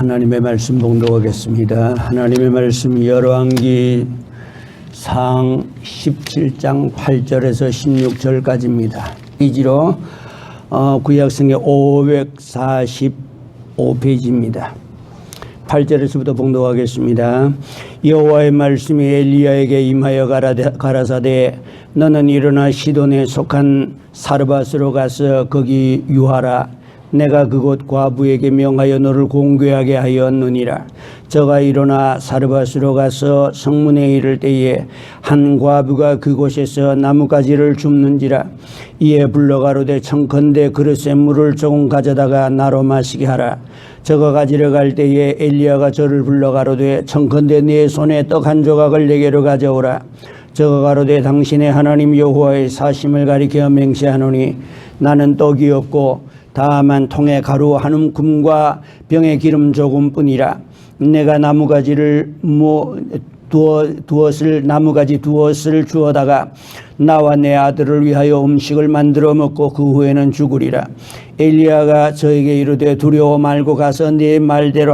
하나님의 말씀 봉독하겠습니다. 하나님의 말씀 열왕기 상 17장 8절에서 16절까지입니다. 이지로 구약성의 545페이지입니다. 8절에서부터 봉독하겠습니다. 여호와의 말씀이 엘리야에게 임하여 가라사대 너는 일어나 시돈에 속한 사르밧으로 가서 거기 유하라. 내가 그곳 과부에게 명하여 너를 공개하게 하였느니라. 저가 일어나 사르밧으로 가서 성문에 이를 때에 한 과부가 그곳에서 나뭇가지를 줍는지라. 이에 불러가로되 청컨대 그릇에 물을 조금 가져다가 나로 마시게 하라. 저가 가지러 갈 때에 엘리야가 저를 불러가로되 청컨대 네 손에 떡 한 조각을 내게로 가져오라. 저가 가로되 당신의 하나님 여호와의 사심을 가리켜 맹세하노니 나는 떡이 없고 다만 통에 가루 한 움큼과 병에 기름 조금뿐이라. 내가 나무가지 두엇을 주어다가 나와 내 아들을 위하여 음식을 만들어 먹고 그 후에는 죽으리라. 엘리야가 저에게 이르되 두려워 말고 가서 네 말대로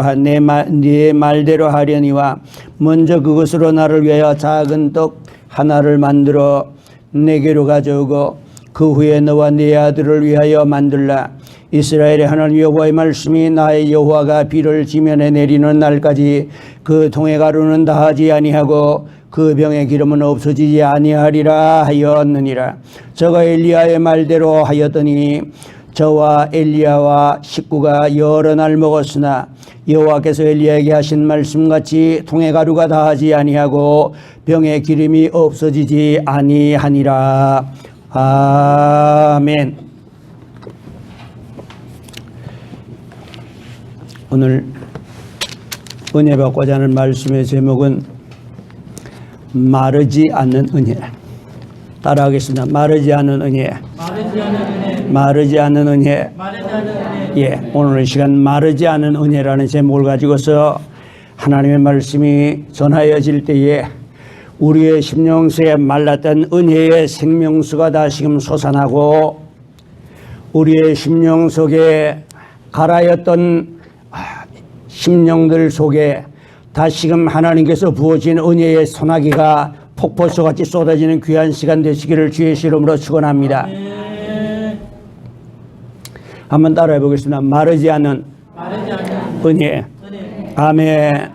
하려니와 먼저 그것으로 나를 위하여 작은 떡 하나를 만들어 내게로 가져오고 그 후에 너와 네 아들을 위하여 만들라. 이스라엘의 하나님 여호와의 말씀이 나의 여호와가 비를 지면에 내리는 날까지 그 통에 가루는 다하지 아니하고 그 병의 기름은 없어지지 아니하리라 하였느니라. 저가 엘리야의 말대로 하였더니 저와 엘리야와 식구가 여러 날 먹었으나 여호와께서 엘리야에게 하신 말씀같이 통에 가루가 다하지 아니하고 병의 기름이 없어지지 아니하니라. 아멘. 오늘 은혜 받고자 하는 말씀의 제목은 마르지 않는 은혜. 따라하겠습니다. 마르지 않는 은혜. 마르지 않는 은혜. 예, 오늘 이 시간 마르지 않는 은혜라는 제목을 가지고서 하나님의 말씀이 전하여질 때에 우리의 심령속에 말랐던 은혜의 생명수가 다시금 솟아나고 우리의 심령 속에 가라였던 심령들 속에 다시금 하나님께서 부어진 은혜의 소나기가 폭포수같이 쏟아지는 귀한 시간 되시기를 주의 이름으로 축원합니다. 한번 따라해 보겠습니다. 마르지 않는 은혜. 아멘.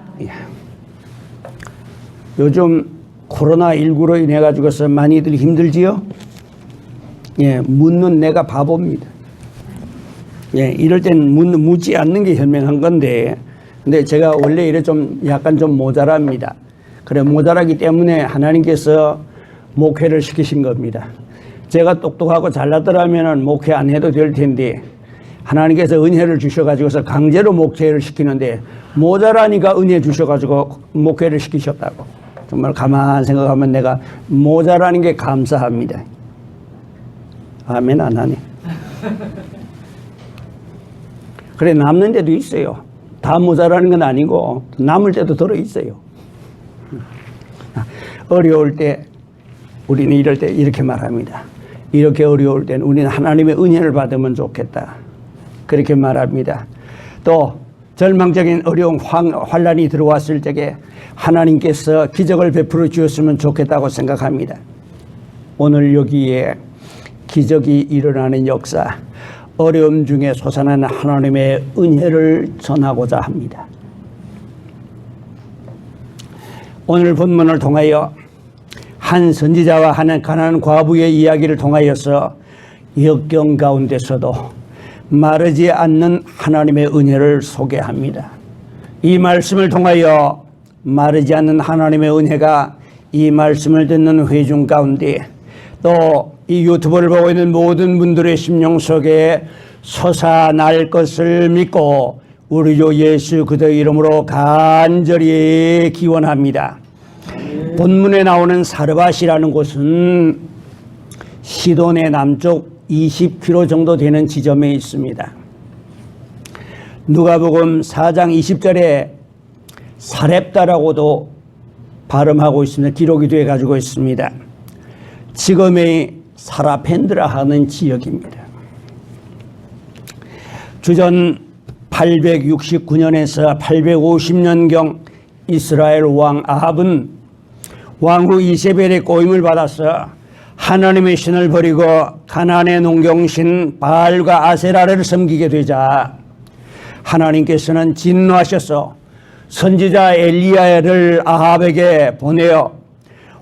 요즘 코로나19로 인해 가지고서 많이들 힘들지요? 예, 묻는 내가 바보입니다. 예, 이럴 땐 묻지 않는 게 현명한 건데, 근데 제가 원래 이래 좀 약간 좀 모자랍니다. 그래, 모자라기 때문에 하나님께서 목회를 시키신 겁니다. 제가 똑똑하고 잘났더라면 목회 안 해도 될 텐데, 하나님께서 은혜를 주셔가지고서 강제로 목회를 시키는데, 모자라니까 은혜 주셔가지고 목회를 시키셨다고. 정말 가만 생각하면 내가 모자라는 게 감사합니다. 아멘 안 하네. 그래, 남는 데도 있어요. 다 모자라는 건 아니고 남을 때도 들어 있어요. 어려울 때 우리는 이럴 때 이렇게 말합니다. 이렇게 어려울 때는 우리는 하나님의 은혜를 받으면 좋겠다. 그렇게 말합니다. 또 절망적인 어려운 환란이 들어왔을 때에 하나님께서 기적을 베풀어 주었으면 좋겠다고 생각합니다. 오늘 여기에 기적이 일어나는 역사, 어려움 중에 솟아나는 하나님의 은혜를 전하고자 합니다. 오늘 본문을 통하여 한 선지자와 한 가난한 과부의 이야기를 통하여서 역경 가운데서도 마르지 않는 하나님의 은혜를 소개합니다. 이 말씀을 통하여 마르지 않는 하나님의 은혜가 이 말씀을 듣는 회중 가운데 또 이 유튜브를 보고 있는 모든 분들의 심령 속에 솟아날 것을 믿고 우리 주 예수 그리스도의 이름으로 간절히 기원합니다. 본문에 나오는 사르밧이라는 곳은 시돈의 남쪽 20km 정도 되는 지점에 있습니다. 누가복음 4장 20절에 사렙다라고도 발음하고 있습니다. 기록이 되어 가지고 있습니다. 지금의 사라펜드라 하는 지역입니다. 주전 869년에서 850년경 이스라엘 왕 아합은 왕후 이세벨의 꼬임을 받아서 하나님의 신을 버리고 가나안의 농경신 바알과 아세라를 섬기게 되자 하나님께서는 진노하셔서 선지자 엘리야를 아합에게 보내어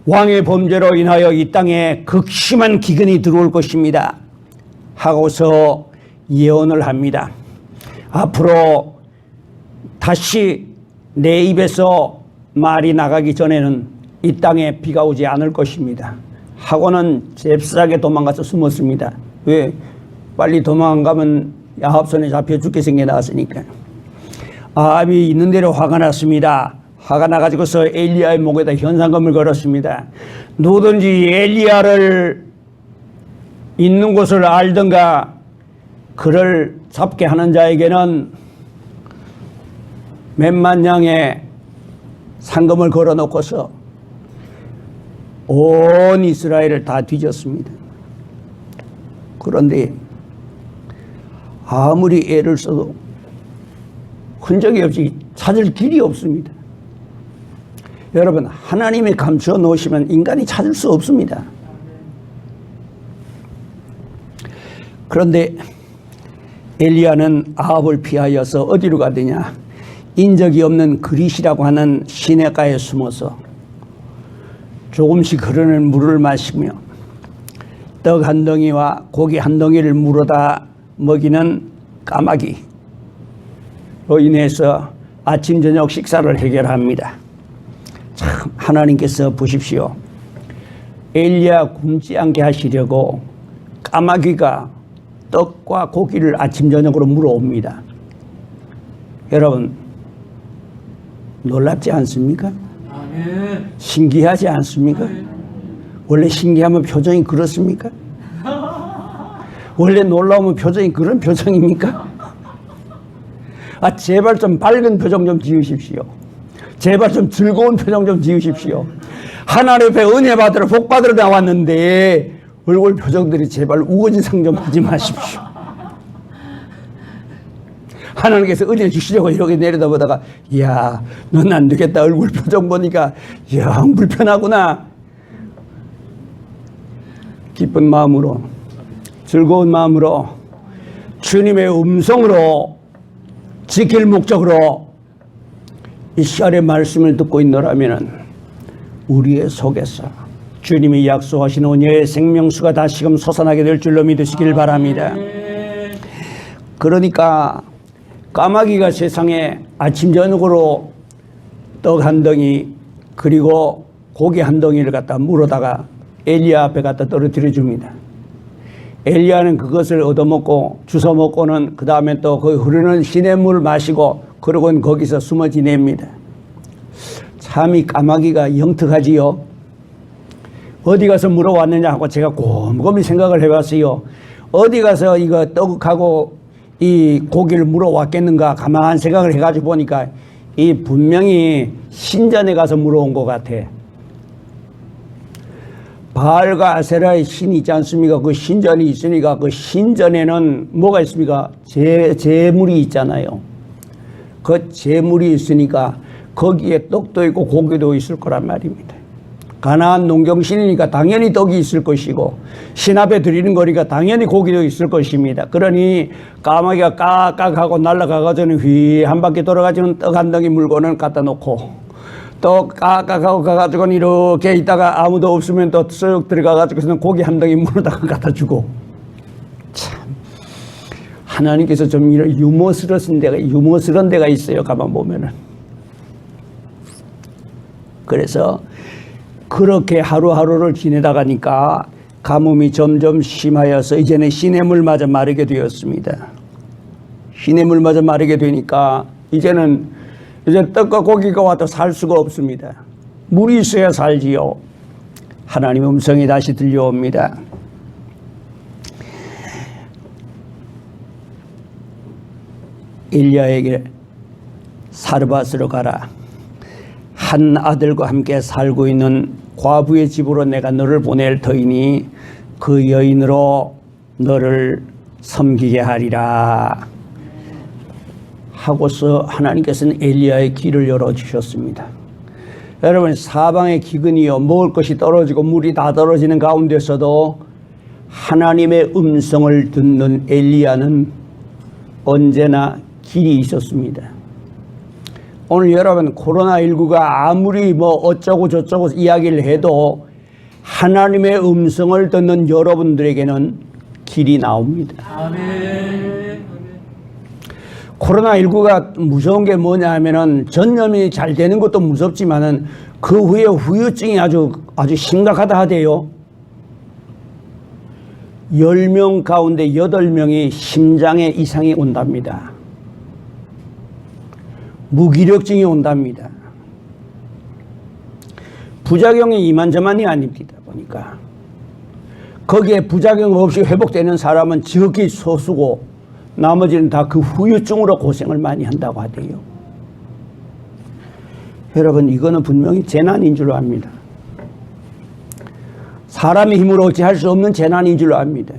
왕의 범죄로 인하여 이 땅에 극심한 기근이 들어올 것입니다 하고서 예언을 합니다. 앞으로 다시 내 입에서 말이 나가기 전에는 이 땅에 비가 오지 않을 것입니다 하고는 잽싸게 도망가서 숨었습니다. 왜? 빨리 도망가면 아합 손에 잡혀 죽게 생겨 나왔으니까. 아합이 있는 대로 화가 났습니다. 화가 나가지고서 엘리야의 목에다 현상금을 걸었습니다. 누구든지 엘리야를 있는 곳을 알든가 그를 잡게 하는 자에게는 몇만 양의 상금을 걸어놓고서 온 이스라엘을 다 뒤졌습니다. 그런데 아무리 애를 써도 흔적이 없이 찾을 길이 없습니다. 여러분, 하나님이 감추어 놓으시면 인간이 찾을 수 없습니다. 그런데 엘리야는 아합을 피하여서 어디로 가더냐? 인적이 없는 그릿이라고 하는 시냇가에 숨어서 조금씩 흐르는 물을 마시며 떡 한 덩이와 고기 한 덩이를 물어다 먹이는 까마귀로 인해서 아침 저녁 식사를 해결합니다. 참 하나님께서 보십시오. 엘리야 굶지 않게 하시려고 까마귀가 떡과 고기를 아침 저녁으로 물어옵니다. 여러분 놀랍지 않습니까? 신기하지 않습니까? 원래 신기하면 표정이 그렇습니까? 원래 놀라우면 표정이 그런 표정입니까? 제발 좀 밝은 표정 좀 지으십시오. 제발 좀 즐거운 표정 좀 지으십시오. 하나님 앞에 은혜 받으러 복 받으러 나왔는데 얼굴 표정들이 제발 우거지상 좀 하지 마십시오. 하나님께서 은혜 주시려고 이렇게 내려다보다가 이야 넌 안 되겠다. 얼굴 표정 보니까 영 불편하구나. 기쁜 마음으로 즐거운 마음으로 주님의 음성으로 지킬 목적으로 이 시간의 말씀을 듣고 있노라면 우리의 속에서 주님이 약속하신 언약의 생명수가 다시금 솟아나게 될 줄로 믿으시길 바랍니다. 그러니까 까마귀가 세상에 아침 저녁으로 떡 한 덩이 그리고 고기 한 덩이를 갖다 물어다가 엘리야 앞에 갖다 떨어뜨려 줍니다. 엘리야는 그것을 얻어먹고 주워 먹고는 그 다음에 또 그 흐르는 시냇물을 마시고 그러고는 거기서 숨어 지냅니다. 참 이 까마귀가 영특하지요. 어디 가서 물어왔느냐 하고 제가 곰곰이 생각을 해봤어요. 어디 가서 이거 떡하고 이 고기를 물어왔겠는가 가만한 생각을 해가지고 보니까 이 분명히 신전에 가서 물어온 것 같아. 바알과 아세라의 신이 있지 않습니까? 그 신전이 있으니까 그 신전에는 뭐가 있습니까? 제물이 있잖아요. 그 제물이 있으니까 거기에 떡도 있고 고기도 있을 거란 말입니다. 가나안 농경신이니까 당연히 떡이 있을 것이고 신 앞에 드리는 거니까 당연히 고기도 있을 것입니다. 그러니 까마귀가 까깍하고 날아가가지고는 휘 한 바퀴 돌아가지고는 떡 한 덩이 물고는 갖다 놓고 또 까깍하고 가가지고는 이렇게 있다가 아무도 없으면 또 쓱 들어가가지고는 고기 한 덩이 물어다가 갖다 주고. 참 하나님께서 좀 이런 유머스러운 데가 있어요. 가만 보면은. 그래서 그렇게 하루하루를 지내다 가니까 가뭄이 점점 심하여서 이제는 시냇물마저 마르게 되었습니다. 시냇물마저 마르게 되니까 이제 떡과 고기가 와도 살 수가 없습니다. 물이 있어야 살지요. 하나님의 음성이 다시 들려옵니다. 엘리야에게 사르밧으로 가라. 한 아들과 함께 살고 있는 과부의 집으로 내가 너를 보낼 터이니 그 여인으로 너를 섬기게 하리라. 하고서 하나님께서는 엘리야의 길을 열어주셨습니다. 여러분, 사방의 기근이요, 먹을 것이 떨어지고 물이 다 떨어지는 가운데서도 하나님의 음성을 듣는 엘리야는 언제나 길이 있었습니다. 오늘 여러분, 코로나19가 아무리 뭐 어쩌고 저쩌고 이야기를 해도 하나님의 음성을 듣는 여러분들에게는 길이 나옵니다. 아멘. 코로나19가 무서운 게 뭐냐 하면은 전염이 잘 되는 것도 무섭지만은 그 후에 후유증이 아주 심각하다 하대요. 10명 가운데 8명이 심장에 이상이 온답니다. 무기력증이 온답니다. 부작용이 이만저만이 아닙니다. 보니까 거기에 부작용 없이 회복되는 사람은 지극히 소수고 나머지는 다 그 후유증으로 고생을 많이 한다고 하대요. 여러분, 이거는 분명히 재난인 줄 압니다. 사람의 힘으로 어찌 할 수 없는 재난인 줄 압니다.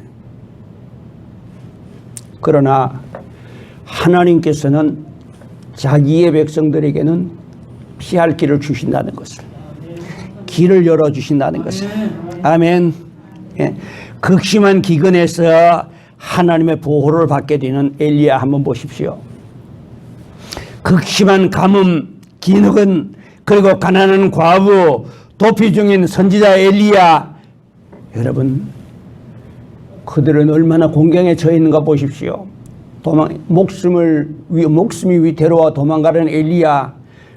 그러나 하나님께서는 자기의 백성들에게는 피할 길을 주신다는 것을, 길을 열어주신다는 것을. 아멘. 예. 극심한 기근에서 하나님의 보호를 받게 되는 엘리야 한번 보십시오. 극심한 가뭄, 기근은, 그리고 가난한 과부, 도피 중인 선지자 엘리야. 여러분, 그들은 얼마나 공경에 처해 있는가 보십시오. 목숨이 위태로워 도망가는 엘리야,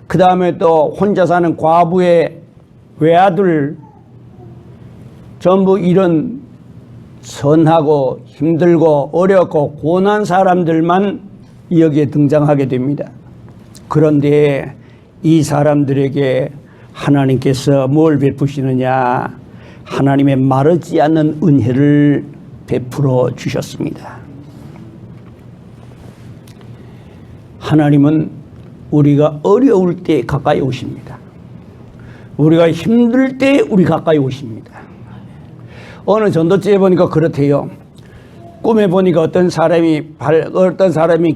그 다음에 또 혼자 사는 과부의 외아들, 전부 이런 선하고 힘들고 어렵고 고난 사람들만 여기에 등장하게 됩니다. 그런데 이 사람들에게 하나님께서 뭘 베푸시느냐? 하나님의 마르지 않는 은혜를 베풀어 주셨습니다. 하나님은 우리가 어려울 때 가까이 오십니다. 우리가 힘들 때 우리 가까이 오십니다. 어느 전도지에 보니까 그렇대요. 꿈에 보니까 어떤 사람이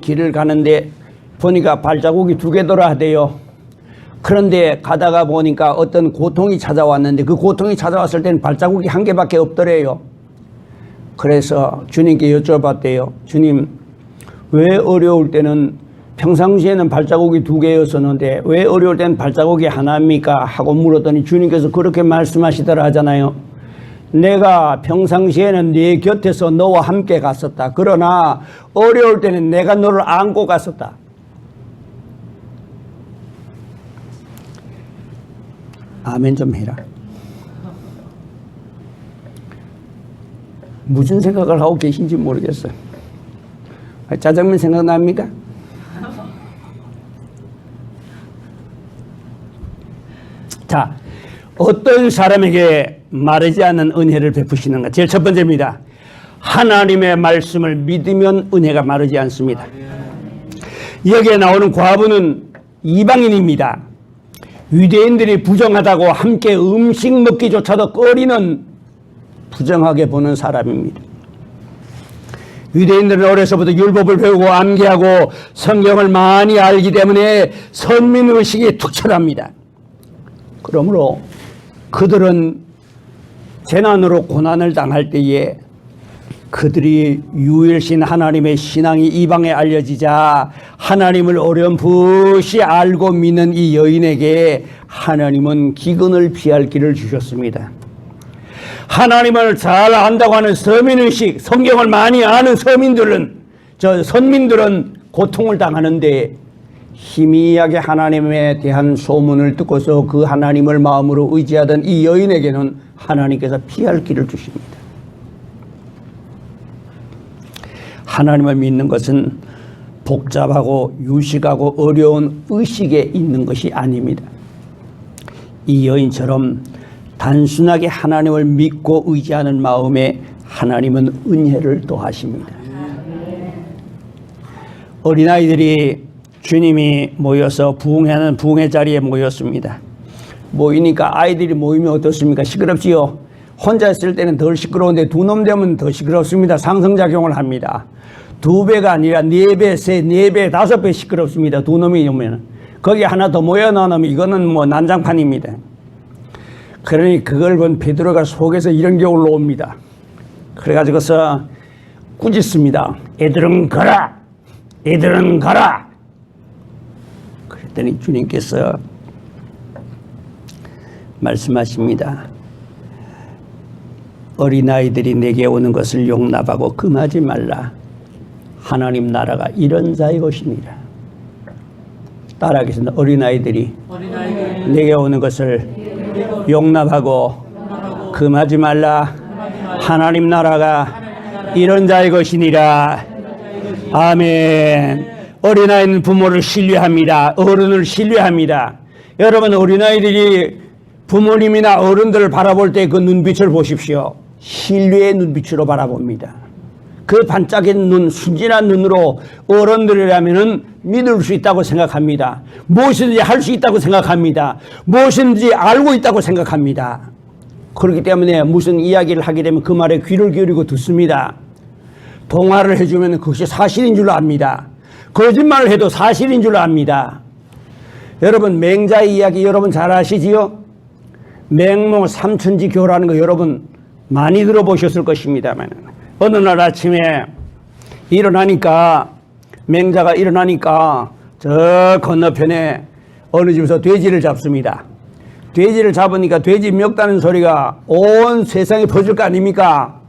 길을 가는데 보니까 발자국이 2개더라 하대요. 그런데 가다가 보니까 어떤 고통이 찾아왔는데 그 고통이 찾아왔을 때는 발자국이 1개밖에 없더래요. 그래서 주님께 여쭤봤대요. 주님, 왜 어려울 때는 평상시에는 발자국이 2개였었는데 왜 어려울 때는 발자국이 하나입니까? 하고 물었더니 주님께서 그렇게 말씀하시더라 하잖아요. 내가 평상시에는 네 곁에서 너와 함께 갔었다. 그러나 어려울 때는 내가 너를 안고 갔었다. 아멘 좀 해라. 무슨 생각을 하고 계신지 모르겠어요. 짜장면 생각납니까? 자, 어떤 사람에게 마르지 않는 은혜를 베푸시는가? 제일 첫 번째입니다. 하나님의 말씀을 믿으면 은혜가 마르지 않습니다. 여기에 나오는 과부는 이방인입니다. 유대인들이 부정하다고 함께 음식 먹기조차도 꺼리는 부정하게 보는 사람입니다. 유대인들은 어려서부터 율법을 배우고 암기하고 성경을 많이 알기 때문에 선민의식이 투철합니다. 그러므로 그들은 재난으로 고난을 당할 때에 그들이 유일신 하나님의 신앙이 이방에 알려지자 하나님을 어렴풋이 알고 믿는 이 여인에게 하나님은 기근을 피할 길을 주셨습니다. 하나님을 잘 안다고 하는 서민의식, 성경을 많이 아는 선민들은 고통을 당하는데 희미하게 하나님에 대한 소문을 듣고서 그 하나님을 마음으로 의지하던 이 여인에게는 하나님께서 피할 길을 주십니다. 하나님을 믿는 것은 복잡하고 유식하고 어려운 의식에 있는 것이 아닙니다. 이 여인처럼 단순하게 하나님을 믿고 의지하는 마음에 하나님은 은혜를 더하십니다. 어린아이들이 주님이 모여서 부흥회하는 부흥회 자리에 모였습니다. 모이니까 아이들이 모이면 어떻습니까? 시끄럽지요? 혼자 있을 때는 덜 시끄러운데 두 놈 되면 더 시끄럽습니다. 상승작용을 합니다. 2배가 아니라 4배, 4배, 5배 시끄럽습니다. 두 놈이 오면. 거기 하나 더 모여놓으면 이거는 뭐 난장판입니다. 그러니 그걸 본 베드로가 속에서 이런 게 올라옵니다. 그래가지고서 꾸짖습니다. 애들은 가라! 애들은 가라! 그랬더니 주님께서 말씀하십니다. 어린아이들이 내게 오는 것을 용납하고 금하지 말라. 하나님 나라가 이런 자의 것이니라. 따라하겠습니다. 어린아이들이 내게 오는 것을 용납하고 금하지 말라. 하나님 나라가 이런 자의 것이니라. 아멘. 어린아이는 부모를 신뢰합니다. 어른을 신뢰합니다. 여러분, 어린아이들이 부모님이나 어른들을 바라볼 때 그 눈빛을 보십시오. 신뢰의 눈빛으로 바라봅니다. 그 반짝이는 눈, 순진한 눈으로 어른들이라면 믿을 수 있다고 생각합니다. 무엇이든지 할 수 있다고 생각합니다. 무엇이든지 알고 있다고 생각합니다. 그렇기 때문에 무슨 이야기를 하게 되면 그 말에 귀를 기울이고 듣습니다. 동화를 해주면 그것이 사실인 줄 압니다. 거짓말을 해도 사실인 줄 압니다. 여러분, 맹자의 이야기 여러분 잘 아시지요? 맹모 삼천지 교라는 거 여러분 많이 들어보셨을 것입니다만, 어느 날 아침에 일어나니까, 맹자가 일어나니까 저 건너편에 어느 집에서 돼지를 잡습니다. 돼지를 잡으니까 돼지 멱다는 소리가 온 세상에 퍼질 거 아닙니까?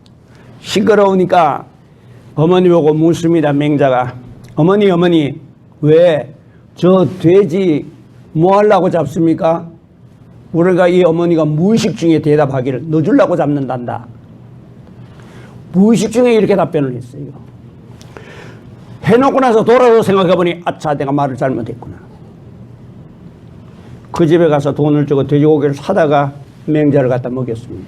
시끄러우니까 어머니 보고 묻습니다. 맹자가. 어머니, 왜 저 돼지 뭐 하려고 잡습니까? 우리가 이 어머니가 무의식 중에 대답하기를 너 주려고 잡는단다. 무의식 중에 이렇게 답변을 했어요. 해놓고 나서 돌아서 생각해보니 아차, 내가 말을 잘못했구나. 그 집에 가서 돈을 주고 돼지고기를 사다가 맹자를 갖다 먹였습니다.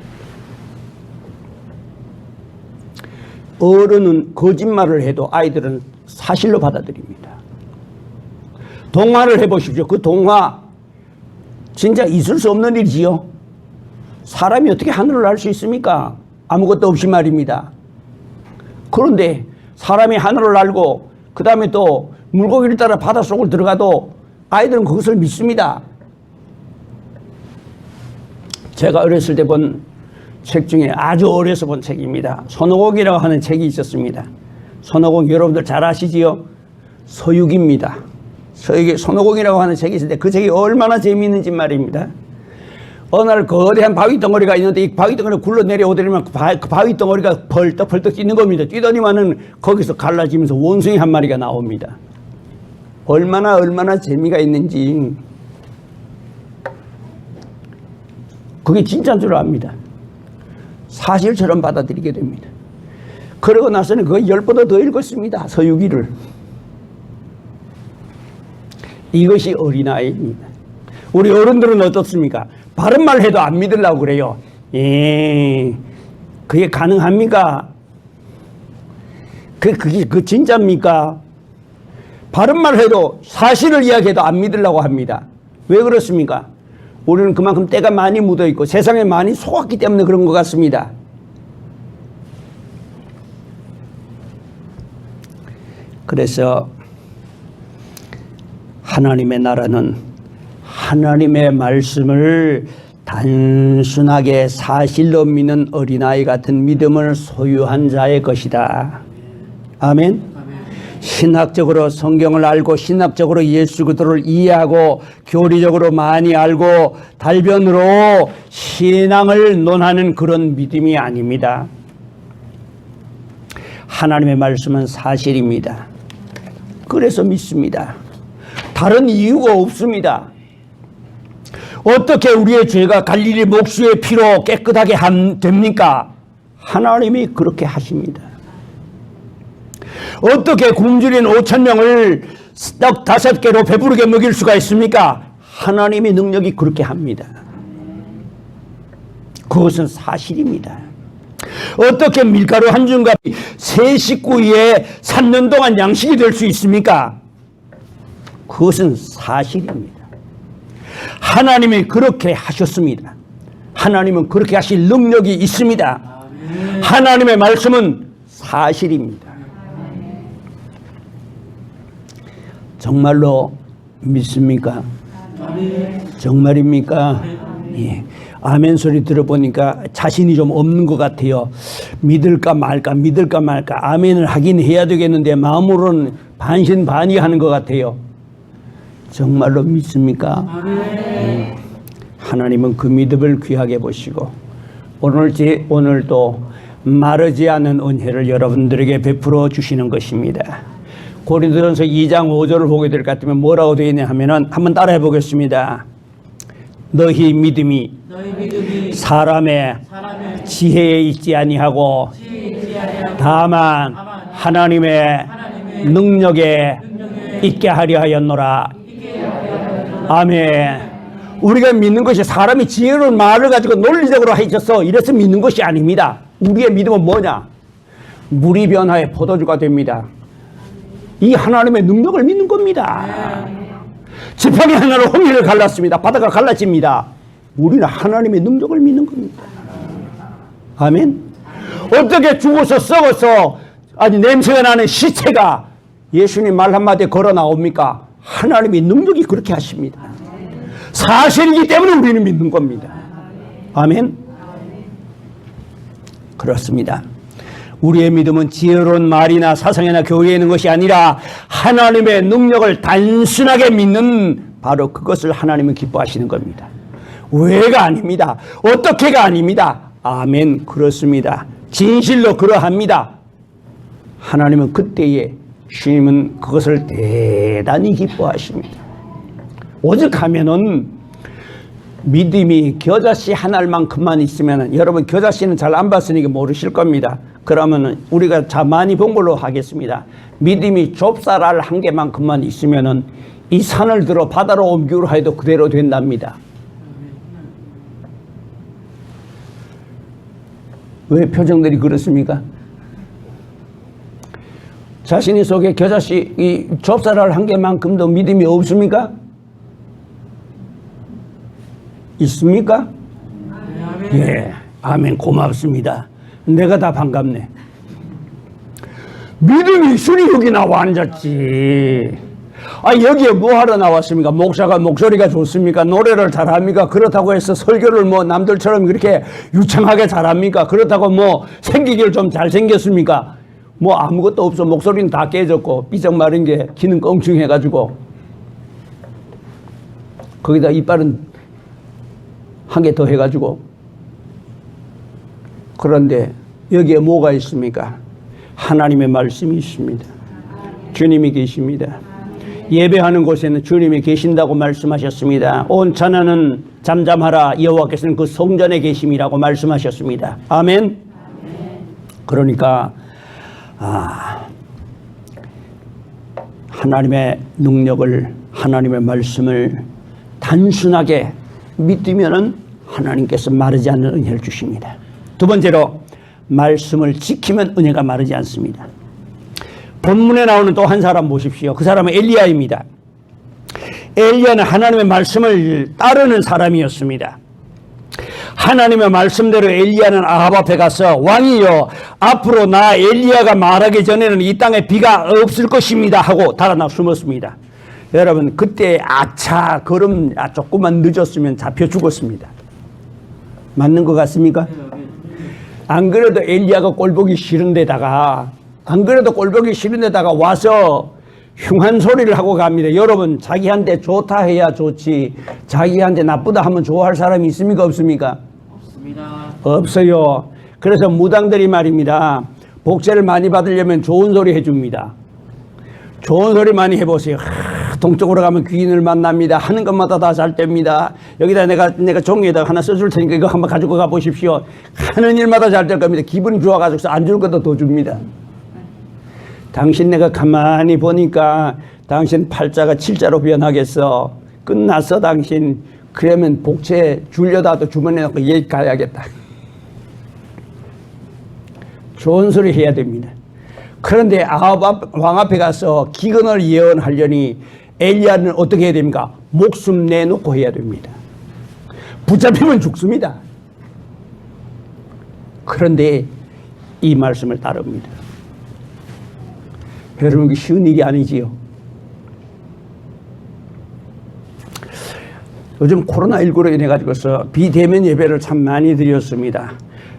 어른은 거짓말을 해도 아이들은 사실로 받아들입니다. 동화를 해보십시오. 그 동화 진짜 있을 수 없는 일이지요. 사람이 어떻게 하늘을 날 수 있습니까? 아무것도 없이 말입니다. 그런데 사람이 하늘을 날고 그 다음에 또 물고기를 따라 바닷속을 들어가도 아이들은 그것을 믿습니다. 제가 어렸을 때 본 책 중에 아주 어려서 본 책입니다. 손오공이라고 하는 책이 있었습니다. 손오공 여러분들 잘 아시지요? 서육입니다. 손오공이라고 하는 책이 있을 때 그 책이 얼마나 재미있는지 말입니다. 어느 날 거대한 바위 덩어리가 있는데 이 바위 덩어리가 굴러 내려오더니만 그 바위 덩어리가 벌떡벌떡 뛰는 겁니다. 뛰더니만은 거기서 갈라지면서 원숭이 한 마리가 나옵니다. 얼마나 재미가 있는지. 그게 진짜인 줄 압니다. 사실처럼 받아들이게 됩니다. 그러고 나서는 그거 10번도 더 읽었습니다. 서유기를. 이것이 어린아이입니다. 우리 어른들은 어떻습니까? 바른 말 해도 안 믿으려고 그래요. 그게 가능합니까? 그게 진짜입니까? 바른 말 해도 사실을 이야기해도 안 믿으려고 합니다. 왜 그렇습니까? 우리는 그만큼 때가 많이 묻어 있고 세상에 많이 속았기 때문에 그런 것 같습니다. 그래서 하나님의 나라는 하나님의 말씀을 단순하게 사실로 믿는 어린아이 같은 믿음을 소유한 자의 것이다. 아멘. 신학적으로 성경을 알고 신학적으로 예수 그리스도를 이해하고 교리적으로 많이 알고 달변으로 신앙을 논하는 그런 믿음이 아닙니다. 하나님의 말씀은 사실입니다. 그래서 믿습니다. 다른 이유가 없습니다. 어떻게 우리의 죄가 갈릴리 목수의 피로 깨끗하게 됩니까? 하나님이 그렇게 하십니다. 어떻게 굶주린 5,000명을 떡 5개로 배부르게 먹일 수가 있습니까? 하나님의 능력이 그렇게 합니다. 그것은 사실입니다. 어떻게 밀가루 한 줌값이 세 식구의 3년 동안 양식이 될 수 있습니까? 그것은 사실입니다. 하나님이 그렇게 하셨습니다. 하나님은 그렇게 하실 능력이 있습니다. 하나님의 말씀은 사실입니다. 정말로 믿습니까? 정말입니까? 예. 아멘 소리 들어보니까 자신이 좀 없는 것 같아요. 믿을까 말까 아멘을 하긴 해야 되겠는데 마음으로는 반신반의하는 것 같아요. 정말로 믿습니까? 하나님은 그 믿음을 귀하게 보시고 오늘도 마르지 않은 은혜를 여러분들에게 베풀어 주시는 것입니다. 고린도전서 2장 5절을 보게 될 것 같으면 뭐라고 되어 있냐 하면은 한번 따라해 보겠습니다. 너희 믿음이 사람의 지혜에 있지 아니하고 다만 하나님의 능력에 있게 하려 하였노라. 아멘. 우리가 믿는 것이 사람이 지혜로운 말을 가지고 논리적으로 하셔서 이래서 믿는 것이 아닙니다. 우리의 믿음은 뭐냐? 물이 변화해 포도주가 됩니다. 이 하나님의 능력을 믿는 겁니다. 지팡이 하나로 홍해를 갈랐습니다. 바다가 갈라집니다. 우리는 하나님의 능력을 믿는 겁니다. 아멘. 어떻게 죽어서 썩어서 아주 냄새가 나는 시체가 예수님 말 한마디에 걸어 나옵니까? 하나님의 능력이 그렇게 하십니다. 사실이기 때문에 우리는 믿는 겁니다. 아멘. 그렇습니다. 우리의 믿음은 지혜로운 말이나 사상이나 교회에 있는 것이 아니라 하나님의 능력을 단순하게 믿는 바로 그것을 하나님은 기뻐하시는 겁니다. 왜가 아닙니다. 어떻게가 아닙니다. 아멘. 그렇습니다. 진실로 그러합니다. 하나님은 그때에 주님은 그것을 대단히 기뻐하십니다. 오죽하면은 믿음이 겨자씨 한 알만큼만 있으면 여러분 겨자씨는 잘 안 봤으니까 모르실 겁니다. 그러면은 우리가 자 많이 본 걸로 하겠습니다. 믿음이 좁쌀알 한 개만큼만 있으면은 이 산을 들어 바다로 옮기려 해도 그대로 된답니다. 왜 표정들이 그렇습니까? 자신의 속에 겨자씨 이 좁쌀알 한 개만큼도 믿음이 없습니까? 있습니까? 예, 아멘. 고맙습니다. 내가 다 반갑네. 믿음이 있으니 여기 나와 앉았지. 여기에 뭐 하러 나왔습니까? 목사가 목소리가 좋습니까? 노래를 잘합니까? 그렇다고 해서 설교를 뭐 남들처럼 그렇게 유창하게 잘합니까? 그렇다고 뭐 생기길 좀 잘생겼습니까? 뭐 아무것도 없어. 목소리는 다 깨졌고 삐쩍 마른 게 귀는 껑충해가지고 거기다 이빨은 한 개 더 해가지고. 그런데 여기에 뭐가 있습니까? 하나님의 말씀이 있습니다. 주님이 계십니다. 예배하는 곳에는 주님이 계신다고 말씀하셨습니다. 온 천하는 잠잠하라 여호와께서는 그 성전에 계심이라고 말씀하셨습니다. 아멘. 그러니까 하나님의 능력을 하나님의 말씀을 단순하게 믿으면은 하나님께서 마르지 않는 은혜를 주십니다. 두 번째로 말씀을 지키면 은혜가 마르지 않습니다. 본문에 나오는 또 한 사람 보십시오. 그 사람은 엘리야입니다. 엘리야는 하나님의 말씀을 따르는 사람이었습니다. 하나님의 말씀대로 엘리야는 아합 앞에 가서 왕이여 앞으로 나 엘리야가 말하기 전에는 이 땅에 비가 없을 것입니다 하고 달아나 숨었습니다. 여러분 그때 그럼 조금만 늦었으면 잡혀 죽었습니다. 맞는 것 같습니까? 안 그래도 엘리야가 꼴보기 싫은데다가 와서 흉한 소리를 하고 갑니다. 여러분 자기한테 좋다 해야 좋지 자기한테 나쁘다 하면 좋아할 사람이 있습니까? 없습니까? 없습니다. 없어요. 그래서 무당들이 말입니다. 복제를 많이 받으려면 좋은 소리 해줍니다. 좋은 소리 많이 해보세요. 동쪽으로 가면 귀인을 만납니다. 하는 것마다 다 잘 됩니다. 여기다 내가 종이에다 하나 써줄 테니까 이거 한번 가지고 가보십시오. 하는 일마다 잘 될 겁니다. 기분이 좋아가지고 안 줄 것도 더 줍니다. 당신 내가 가만히 보니까 당신 팔자가 칠자로 변하겠어. 끝났어 당신. 그러면 복채 줄려다도 주머니에 넣고 얘 가야겠다. 좋은 소리 해야 됩니다. 그런데 아합 왕 앞에 가서 기근을 예언하려니 엘리야는 어떻게 해야 됩니까? 목숨 내놓고 해야 됩니다. 붙잡히면 죽습니다. 그런데 이 말씀을 따릅니다. 여러분, 이게 쉬운 일이 아니지요. 요즘 코로나19로 인해 가지고서 비대면 예배를 참 많이 드렸습니다.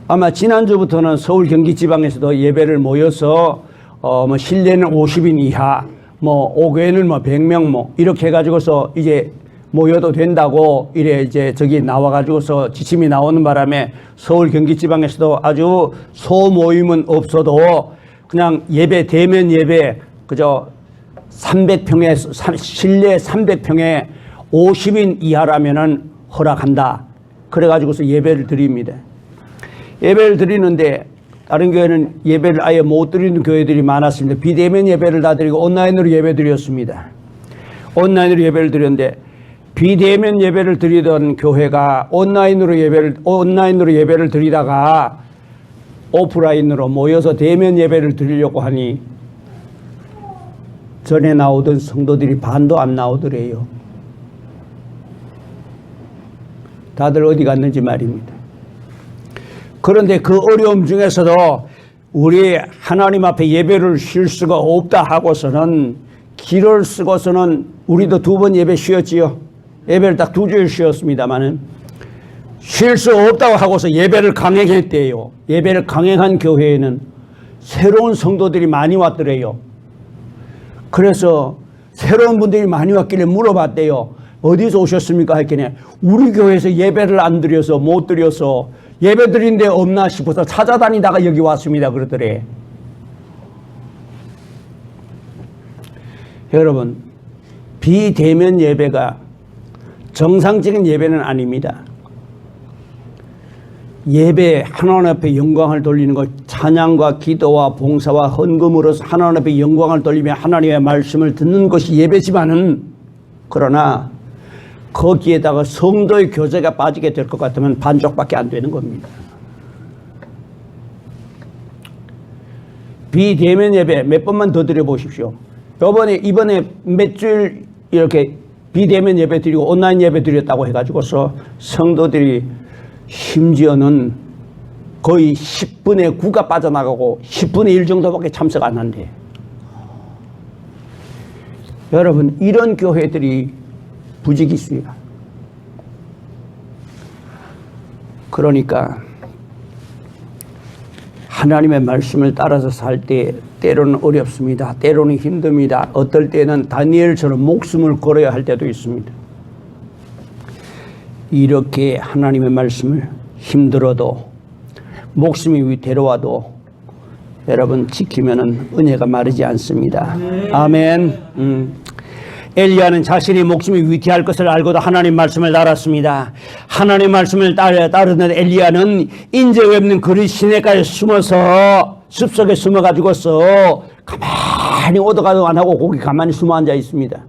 아마 지난주부터는 서울 경기 지방에서도 예배를 모여서 뭐 실내는 50인 이하, 뭐 5교회는 뭐 100명 뭐 이렇게 해 가지고서 이제 모여도 된다고 이래 이제 저기 나와 가지고서 지침이 나오는 바람에 서울 경기 지방에서도 아주 소모임은 없어도 그냥 예배, 대면 예배 그저 300평에 실내 300평에 50인 이하라면은 허락한다. 그래 가지고서 예배를 드립니다. 예배를 드리는데 다른 교회는 예배를 아예 못 드리는 교회들이 많았습니다. 비대면 예배를 다 드리고 온라인으로 예배 드렸습니다. 온라인으로 예배를 드렸는데 비대면 예배를 드리던 교회가 온라인으로 예배를 드리다가 오프라인으로 모여서 대면 예배를 드리려고 하니 전에 나오던 성도들이 반도 안 나오더래요. 다들 어디 갔는지 말입니다. 그런데 그 어려움 중에서도 우리 하나님 앞에 예배를 쉴 수가 없다 하고서는 길을 쓰고서는 우리도 2번 예배 쉬었지요. 예배를 딱 2주일 쉬었습니다만은 쉴 수 없다고 하고서 예배를 강행했대요. 예배를 강행한 교회에는 새로운 성도들이 많이 왔더래요. 그래서 새로운 분들이 많이 왔길래 물어봤대요. 어디서 오셨습니까? 했더니 우리 교회에서 예배를 안 드려서 못 드려서 예배 드린 데 없나 싶어서 찾아다니다가 여기 왔습니다. 그러더래. 여러분, 비대면 예배가 정상적인 예배는 아닙니다. 예배, 하나님 앞에 영광을 돌리는 것, 찬양과 기도와 봉사와 헌금으로서 하나님 앞에 영광을 돌리며 하나님의 말씀을 듣는 것이 예배지만은, 그러나 거기에다가 성도의 교제가 빠지게 될 것 같으면 반쪽밖에 안 되는 겁니다. 비대면 예배 몇 번만 더 드려보십시오. 이번에 몇 주일 이렇게 비대면 예배 드리고 온라인 예배 드렸다고 해가지고서 성도들이 심지어는 거의 10분의 9가 빠져나가고 10분의 1 정도밖에 참석 안 한대요. 여러분, 이런 교회들이 부지기수야. 그러니까 하나님의 말씀을 따라서 살 때 때로는 어렵습니다. 때로는 힘듭니다. 어떨 때는 다니엘처럼 목숨을 걸어야 할 때도 있습니다. 이렇게 하나님의 말씀을 힘들어도 목숨이 위태로워도 여러분 지키면은 은혜가 마르지 않습니다. 아멘. 엘리야는 자신의 목숨이 위태할 것을 알고도 하나님 말씀을 따랐습니다. 하나님 말씀을 따르는 엘리야는 인적 없는 그리 시내가에 숨어서 숲속에 숨어가지고서 가만히 오도가도 안 하고 거기 가만히 숨어 앉아 있습니다.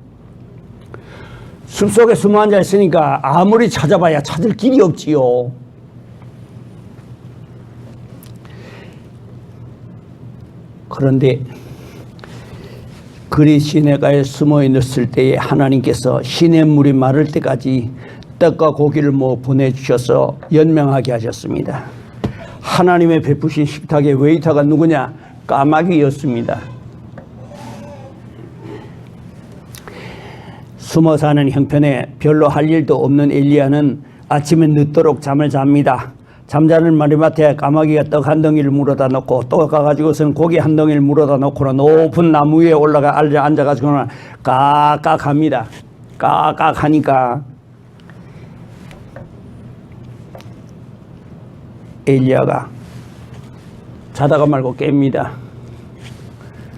숲속에 숨어 앉아 있으니까 아무리 찾아봐야 찾을 길이 없지요. 그런데 그리 시내가에 숨어 있었을 때에 하나님께서 시냇물이 마를 때까지 떡과 고기를 보내주셔서 연명하게 하셨습니다. 하나님의 베푸신 식탁의 웨이터가 누구냐? 까마귀였습니다. 숨어 사는 형편에 별로 할 일도 없는 엘리야는 아침에 늦도록 잠을 잡니다. 잠자는 마리맡에 까마귀가 떡 한 덩이를 물어다 놓고 또 가가지고서는 고기 한 덩이를 물어다 놓고는 높은 나무 위에 올라가 앉아가지고는 까깍 합니다. 까깍 하니까 엘리야가 자다가 말고 깹니다.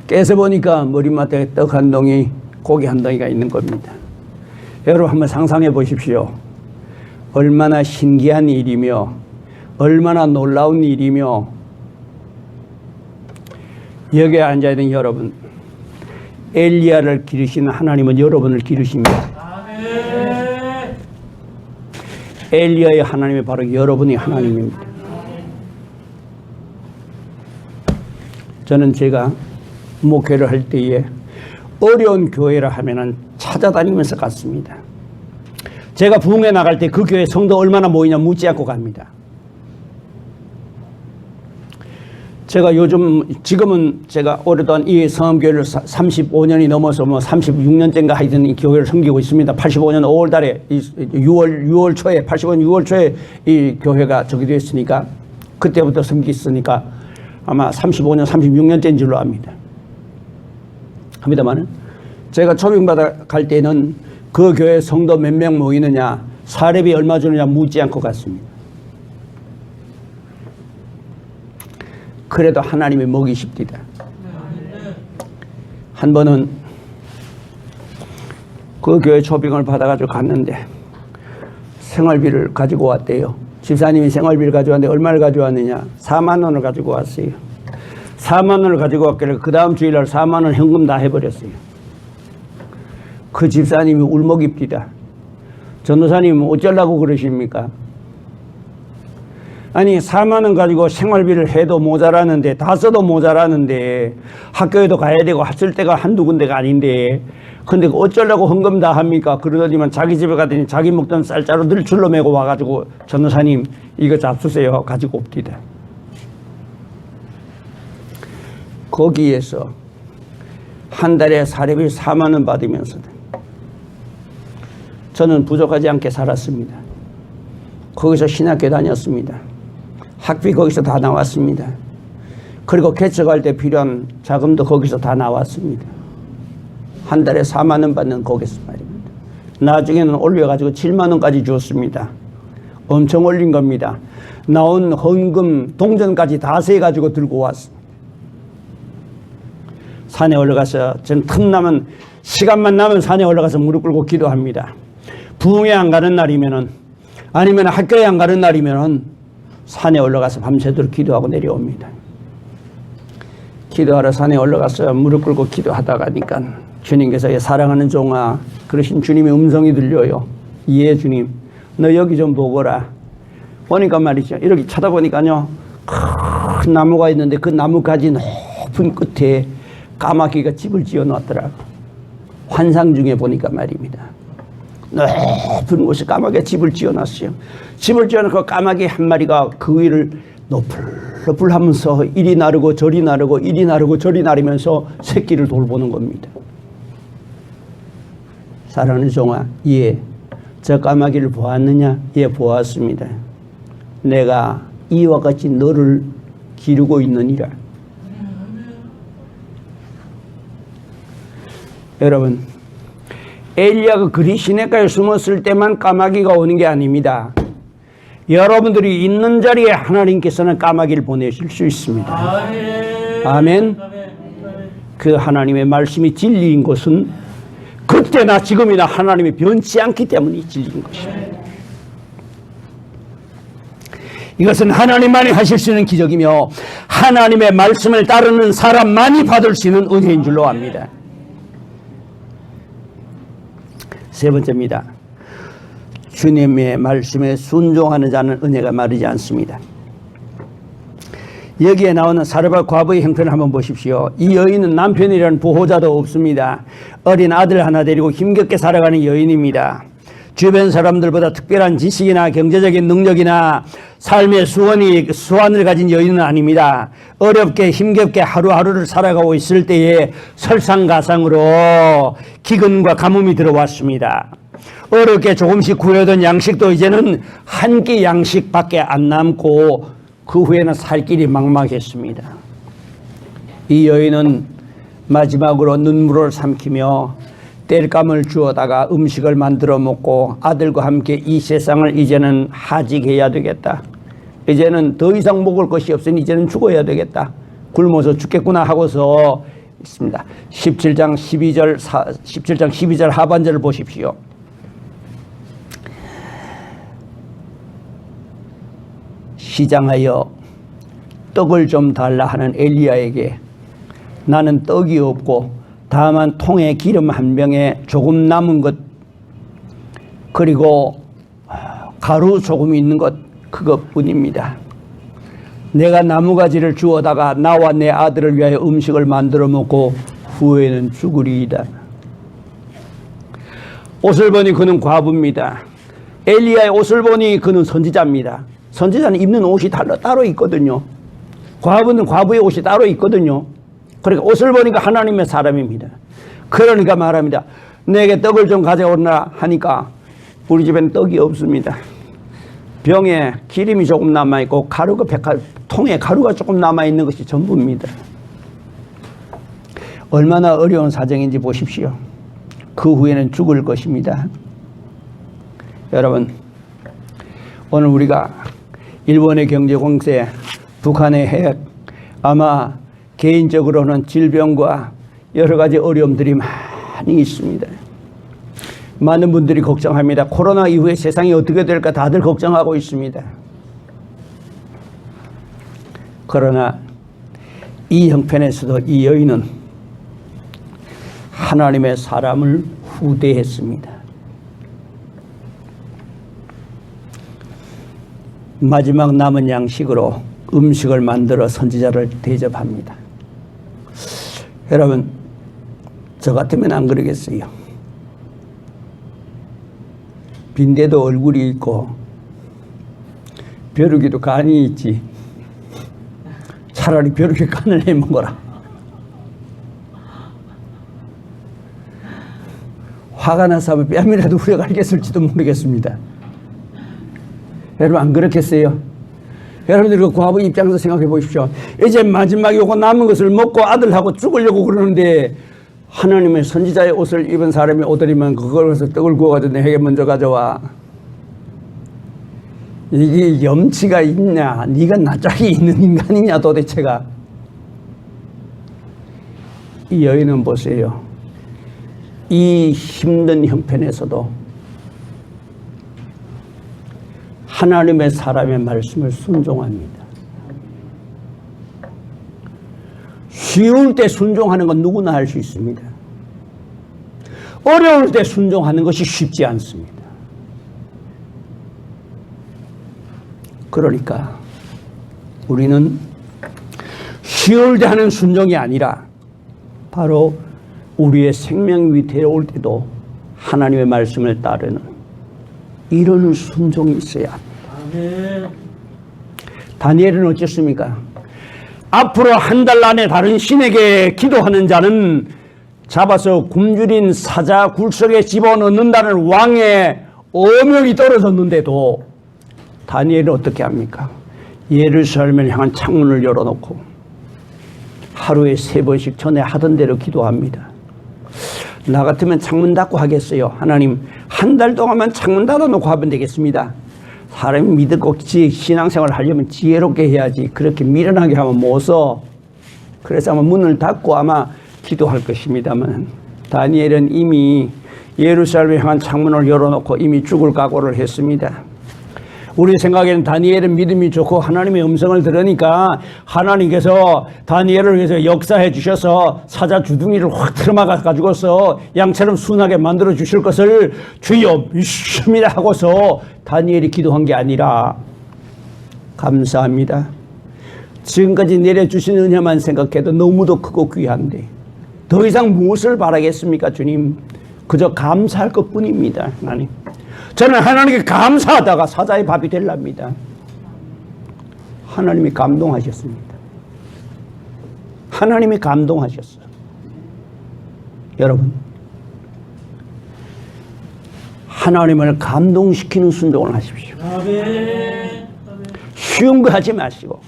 깨서 보니까 머리맡에 떡 한 덩이, 고기 한 덩이가 있는 겁니다. 여러분 한번 상상해 보십시오. 얼마나 신기한 일이며 얼마나 놀라운 일이며, 여기에 앉아있는 여러분, 엘리야를 기르시는 하나님은 여러분을 기르십니다. 엘리야의 하나님이 바로 여러분이 하나님입니다. 저는 제가 목회를 할 때에 어려운 교회라 하면은 찾아다니면서 갔습니다. 제가 부흥회 나갈 때 그 교회 성도 얼마나 모이냐 묻지 않고 갑니다. 제가 지금은 제가 오랫동안 이 성암교회를 35년이 넘어서 36년째인가 하여튼 이 교회를 섬기고 있습니다. 85년 5월 달에 6월 초에 85년 6월 초에 이 교회가 저기 됐으니까 그때부터 섬겼으니까 아마 35년 36년째인 줄로 압니다. 합니다만은 제가 초빙받아 갈 때는 그 교회 성도 몇 명 모이느냐, 사례비 얼마 주느냐 묻지 않고 갔습니다. 그래도 하나님이 먹이십니다. 한 번은 그 교회 초빙을 받아가지고 갔는데 생활비를 가지고 왔대요. 집사님이 생활비를 가져왔는데 얼마를 가져왔느냐? 4만 원을 가지고 왔어요. 4만 원을 가지고 왔길래 그 다음 주일날 4만 원 현금 다 해버렸어요. 그 집사님이 울먹입니다. 전도사님 어쩌려고 그러십니까? 아니 4만 원 가지고 생활비를 해도 모자라는데, 다 써도 모자라는데, 학교에도 가야 되고 쓸 데가 한두 군데가 아닌데, 근데 어쩌려고 헌금 다 합니까? 그러더니만 자기 집에 가더니 자기 먹던 쌀자루 늘 줄로 메고 와가지고 전도사님 이거 잡수세요 가지고 옵디다. 거기에서 한 달에 사례비 4만 원 받으면서 저는 부족하지 않게 살았습니다. 거기서 신학교 다녔습니다. 학비 거기서 다 나왔습니다. 그리고 개척할 때 필요한 자금도 거기서 다 나왔습니다. 한 달에 4만 원 받는 거기서 말입니다. 나중에는 올려가지고 7만 원까지 줬습니다. 엄청 올린 겁니다. 나온 헌금 동전까지 다 세가지고 들고 왔습니다. 산에 올라가서 전 틈나면 시간만 나면 산에 올라가서 무릎 꿇고 기도합니다. 부흥회 안 가는 날이면은, 아니면 학교에 안 가는 날이면은 산에 올라가서 밤새도록 기도하고 내려옵니다. 기도하러 산에 올라가서 무릎 꿇고 기도하다가니까 주님께서 사랑하는 종아, 그러신 주님의 음성이 들려요. 예 주님, 너 여기 좀 보거라. 보니까 말이죠, 이렇게 쳐다보니까요 큰 나무가 있는데 그 나무가지 높은 끝에 까마귀가 집을 지어 놨더라고. 환상 중에 보니까 말입니다. 높은 곳에 까마귀가 집을 지어 놨어요. 집을 지어 놓고 까마귀 한 마리가 그 위를 너풀너풀 하면서 이리 나르고 저리 나르고 이리 나르고 저리 나르면서 새끼를 돌보는 겁니다. 사랑하는 종아, 예, 저 까마귀를 보았느냐? 예, 보았습니다. 내가 이와 같이 너를 기르고 있느니라. 여러분, 엘리야가 그리 시냇가에 숨었을 때만 까마귀가 오는 게 아닙니다. 여러분들이 있는 자리에 하나님께서는 까마귀를 보내실 수 있습니다. 아멘. 그 하나님의 말씀이 진리인 것은 그때나 지금이나 하나님이 변치 않기 때문에 진리인 것입니다. 이것은 하나님만이 하실 수 있는 기적이며 하나님의 말씀을 따르는 사람만이 받을 수 있는 은혜인 줄로 압니다. 세 번째입니다. 주님의 말씀에 순종하는 자는 은혜가 마르지 않습니다. 여기에 나오는 사르밧 과부의 형편을 한번 보십시오. 이 여인은 남편이라는 보호자도 없습니다. 어린 아들 하나 데리고 힘겹게 살아가는 여인입니다. 주변 사람들보다 특별한 지식이나 경제적인 능력이나 삶의 수완을 가진 여인은 아닙니다. 어렵게 힘겹게 하루하루를 살아가고 있을 때에 설상가상으로 기근과 가뭄이 들어왔습니다. 어렵게 조금씩 구해던 양식도 이제는 한 끼 양식밖에 안 남고 그 후에는 살 길이 막막했습니다. 이 여인은 마지막으로 눈물을 삼키며 땔감을 주워다가 음식을 만들어 먹고 아들과 함께 이 세상을 이제는 하직해야 되겠다. 이제는 더 이상 먹을 것이 없으니 이제는 죽어야 되겠다. 굶어서 죽겠구나 하고서 있습니다. 17장 12절 하반절을 보십시오. 시장하여 떡을 좀 달라 하는 엘리야에게 나는 떡이 없고 다만 통에 기름 한 병에 조금 남은 것 그리고 가루 조금 있는 것 그것뿐입니다. 내가 나무가지를 주워다가 나와 내 아들을 위하여 음식을 만들어 먹고 후에는 죽으리이다. 옷을 보니 그는 과부입니다. 엘리야의 옷을 보니 그는 선지자입니다. 선지자는 입는 옷이 따로 있거든요. 과부는 과부의 옷이 따로 있거든요. 그러니까 옷을 보니까 하나님의 사람입니다. 그러니까 말합니다. 내게 떡을 좀 가져오라 하니까 우리 집에는 떡이 없습니다. 병에 기름이 조금 남아있고 통에 가루가 조금 남아있는 것이 전부입니다. 얼마나 어려운 사정인지 보십시오. 그 후에는 죽을 것입니다. 여러분, 오늘 우리가 일본의 경제 공세, 북한의 핵, 아마 개인적으로는 질병과 여러 가지 어려움들이 많이 있습니다. 많은 분들이 걱정합니다. 코로나 이후에 세상이 어떻게 될까 다들 걱정하고 있습니다. 그러나 이 형편에서도 이 여인은 하나님의 사람을 후대했습니다. 마지막 남은 양식으로 음식을 만들어 선지자를 대접합니다. 여러분, 저 같으면 안 그러겠어요. 빈대도 얼굴이 있고 벼룩이도 간이 있지. 차라리 벼룩이 간을 내먹어라. 화가 나서 뺨이라도 후려갈겠을지도 모르겠습니다. 여러분 안 그렇겠어요? 여러분들 그 과부 입장에서 생각해 보십시오. 이제 마지막 요거 남은 것을 먹고 아들하고 죽으려고 그러는데 하나님의 선지자의 옷을 입은 사람이 오더니만 그걸에서 떡을 구워가지고 내게 먼저 가져와. 이게 염치가 있냐? 네가 낯짝이 있는 인간이냐 도대체가. 이 여인은 보세요. 이 힘든 형편에서도 하나님의 사람의 말씀을 순종합니다. 쉬울 때 순종하는 건 누구나 할 수 있습니다. 어려울 때 순종하는 것이 쉽지 않습니다. 그러니까 우리는 쉬울 때 하는 순종이 아니라 바로 우리의 생명 위태로울 때도 하나님의 말씀을 따르는 이런 순종이 있어야 합니다. 아멘. 다니엘은 어쨌습니까? 앞으로 한 달 안에 다른 신에게 기도하는 자는 잡아서 굶주린 사자 굴속에 집어넣는다는 왕의 어명이 떨어졌는데도 다니엘은 어떻게 합니까? 예루살렘을 향한 창문을 열어놓고 하루에 3번씩 전에 하던 대로 기도합니다. 나 같으면 창문 닫고 하겠어요. 하나님, 한 달 동안만 창문 닫아놓고 하면 되겠습니다. 사람이 믿고 신앙생활을 하려면 지혜롭게 해야지. 그렇게 미련하게 하면 못 써. 그래서 아마 문을 닫고 아마 기도할 것입니다만 다니엘은 이미 예루살렘을 향한 창문을 열어놓고 이미 죽을 각오를 했습니다. 우리 생각에는 다니엘은 믿음이 좋고 하나님의 음성을 들으니까 하나님께서 다니엘을 위해서 역사해 주셔서 사자 주둥이를 확 틀어막아 가지고서 양처럼 순하게 만들어 주실 것을 주여 믿습니다 하고서 다니엘이 기도한 게 아니라 감사합니다. 지금까지 내려주신 은혜만 생각해도 너무도 크고 귀한데 더 이상 무엇을 바라겠습니까 주님? 그저 감사할 것뿐입니다. 하나님, 저는 하나님께 감사하다가 사자의 밥이 되랍니다. 하나님이 감동하셨습니다. 하나님이 감동하셨어요. 여러분, 하나님을 감동시키는 순종을 하십시오. 아멘. 쉬운 거 하지 마시고,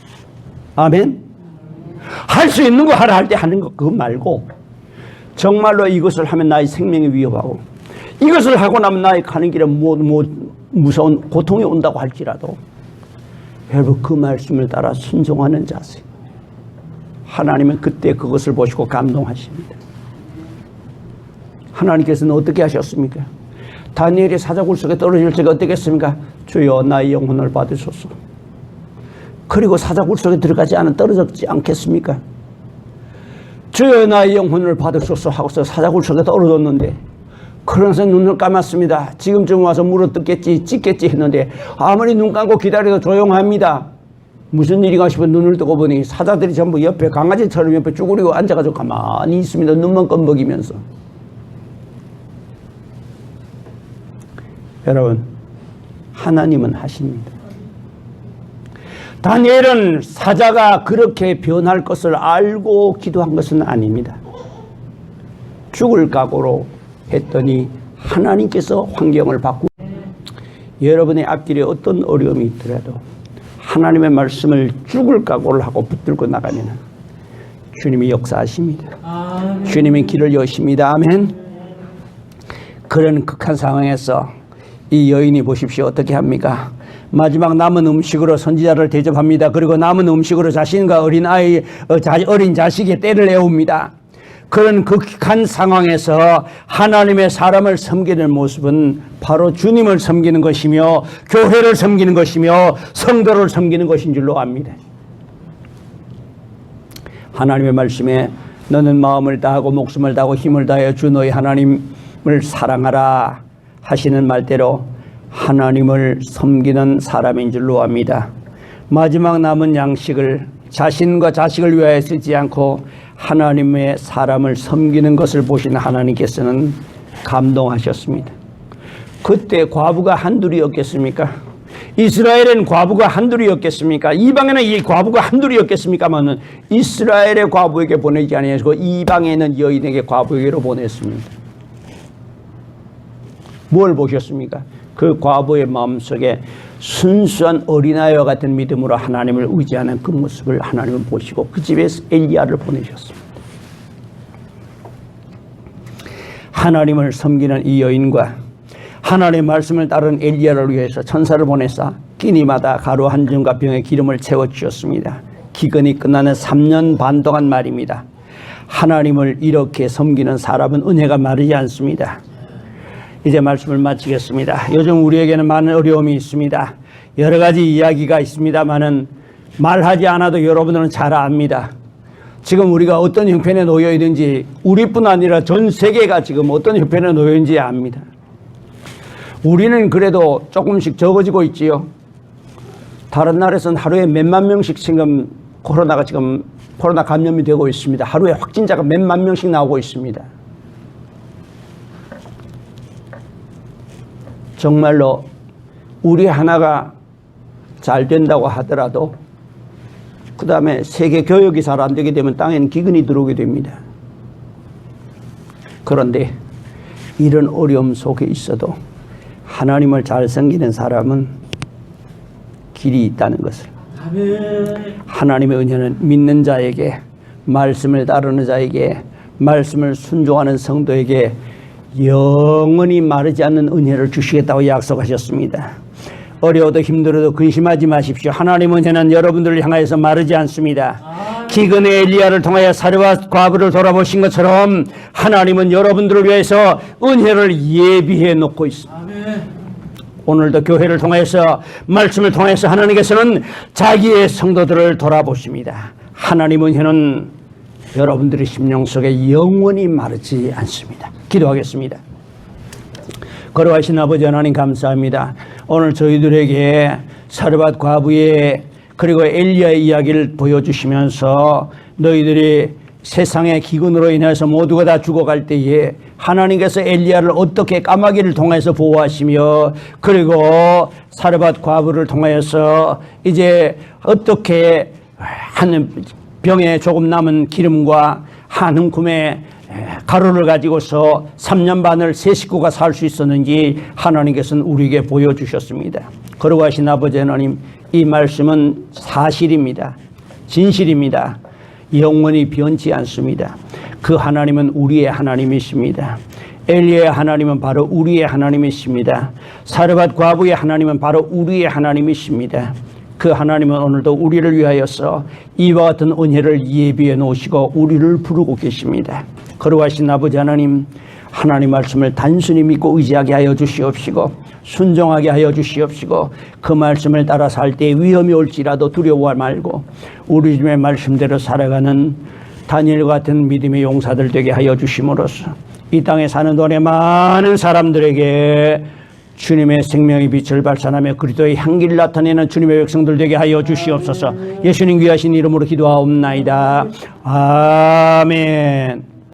아멘. 할 수 있는 거 하라 할 때 하는 거 그거 말고 정말로 이것을 하면 나의 생명이 위협하고 이것을 하고 나면 나의 가는 길에 무서운 고통이 온다고 할지라도 여러분 그 말씀을 따라 순종하는 자세. 하나님은 그때 그것을 보시고 감동하십니다. 하나님께서는 어떻게 하셨습니까? 다니엘이 사자굴 속에 떨어질 적에 어떻겠습니까? 주여 나의 영혼을 받으소서. 그리고 사자굴 속에 들어가지 않은 떨어졌지 않겠습니까? 주여 나의 영혼을 받으소서 하고서 사자굴 속에 떨어졌는데 그러면서 눈을 감았습니다. 지금쯤 와서 물어뜯겠지 찢겠지 했는데 아무리 눈 감고 기다려도 조용합니다. 무슨 일인가 싶어 눈을 뜨고 보니 사자들이 전부 옆에 강아지처럼 옆에 쭈그리고 앉아가지고 가만히 있습니다. 눈만 껌벅이면서. 여러분, 하나님은 하십니다. 다니엘은 사자가 그렇게 변할 것을 알고 기도한 것은 아닙니다. 죽을 각오로 했더니 하나님께서 환경을 바꾸고, 여러분의 앞길에 어떤 어려움이 있더라도 하나님의 말씀을 죽을 각오를 하고 붙들고 나가면 주님이 역사하십니다. 주님이 길을 여십니다. 아멘. 그런 극한 상황에서 이 여인이 보십시오. 어떻게 합니까? 마지막 남은 음식으로 선지자를 대접합니다. 그리고 남은 음식으로 자신과 어린 자식의 떼를 애웁니다. 그런 극한 상황에서 하나님의 사람을 섬기는 모습은 바로 주님을 섬기는 것이며 교회를 섬기는 것이며 성도를 섬기는 것인 줄로 압니다. 하나님의 말씀에 너는 마음을 다하고 목숨을 다하고 힘을 다하여 주 너희 하나님을 사랑하라 하시는 말대로 하나님을 섬기는 사람인 줄로 압니다. 마지막 남은 양식을 자신과 자식을 위하여 쓰지 않고 하나님의 사람을 섬기는 것을 보신 하나님께서는 감동하셨습니다. 그때 과부가 한둘이었겠습니까? 이스라엘은 과부가 한둘이었겠습니까? 이방에는 이 과부가 한둘이었겠습니까만은 이스라엘의 과부에게 보내지 아니하시고 이방에 있는 여인에게 과부에게로 보냈습니다. 뭘 보셨습니까? 그 과부의 마음속에 순수한 어린아이와 같은 믿음으로 하나님을 의지하는 그 모습을 하나님은 보시고 그 집에 엘리야를 보내셨습니다. 하나님을 섬기는 이 여인과 하나님의 말씀을 따른 엘리야를 위해서 천사를 보내사 끼니마다 가루 한 줌과 병에 기름을 채워주셨습니다. 기근이 끝나는 3년 반 동안 말입니다. 하나님을 이렇게 섬기는 사람은 은혜가 마르지 않습니다. 이제 말씀을 마치겠습니다. 요즘 우리에게는 많은 어려움이 있습니다. 여러 가지 이야기가 있습니다만은 말하지 않아도 여러분들은 잘 압니다. 지금 우리가 어떤 형편에 놓여 있는지 우리뿐 아니라 전 세계가 지금 어떤 형편에 놓여 있는지 압니다. 우리는 그래도 조금씩 적어지고 있지요. 다른 나라에서는 하루에 몇만 명씩 지금 코로나 감염이 되고 있습니다. 하루에 확진자가 몇만 명씩 나오고 있습니다. 정말로 우리 하나가 잘 된다고 하더라도 그 다음에 세계 교역이 잘 안 되게 되면 땅에는 기근이 들어오게 됩니다. 그런데 이런 어려움 속에 있어도 하나님을 잘 섬기는 사람은 길이 있다는 것을, 하나님의 은혜는 믿는 자에게, 말씀을 따르는 자에게, 말씀을 순종하는 성도에게 영원히 마르지 않는 은혜를 주시겠다고 약속하셨습니다. 어려워도 힘들어도 근심하지 마십시오. 하나님 은혜는 여러분들을 향하여서 마르지 않습니다. 기근의 엘리야를 통하여 사르와 과부를 돌아보신 것처럼 하나님은 여러분들을 위해서 은혜를 예비해 놓고 있습니다. 오늘도 교회를 통해서 말씀을 통해서 하나님께서는 자기의 성도들을 돌아보십니다. 하나님 은혜는 여러분들의 심령 속에 영원히 마르지 않습니다. 기도하겠습니다. 거룩하신 아버지 하나님 감사합니다. 오늘 저희들에게 사르밧 과부의 그리고 엘리야의 이야기를 보여주시면서 너희들이 세상의 기근으로 인해서 모두가 다 죽어갈 때에 하나님께서 엘리야를 어떻게 까마귀를 통해서 보호하시며 그리고 사르밧 과부를 통해서 이제 어떻게 한 병에 조금 남은 기름과 한 움큼의 가루를 가지고서 3년 반을 세 식구가 살 수 있었는지 하나님께서는 우리에게 보여주셨습니다. 거룩하신 아버지 하나님, 이 말씀은 사실입니다. 진실입니다. 영원히 변치 않습니다. 그 하나님은 우리의 하나님이십니다. 엘리야의 하나님은 바로 우리의 하나님이십니다. 사르밧 과부의 하나님은 바로 우리의 하나님이십니다. 그 하나님은 오늘도 우리를 위하여서 이와 같은 은혜를 예비해 놓으시고 우리를 부르고 계십니다. 거룩하신 아버지 하나님, 하나님 말씀을 단순히 믿고 의지하게 하여 주시옵시고 순종하게 하여 주시옵시고 그 말씀을 따라 살 때 위험이 올지라도 두려워 말고 우리 주님의 말씀대로 살아가는 다니엘 같은 믿음의 용사들 되게 하여 주심으로써 이 땅에 사는 동안에 많은 사람들에게 주님의 생명의 빛을 발산하며 그리스도의 향기를 나타내는 주님의 백성들 되게 하여 주시옵소서. 예수님 귀하신 이름으로 기도하옵나이다. 아멘.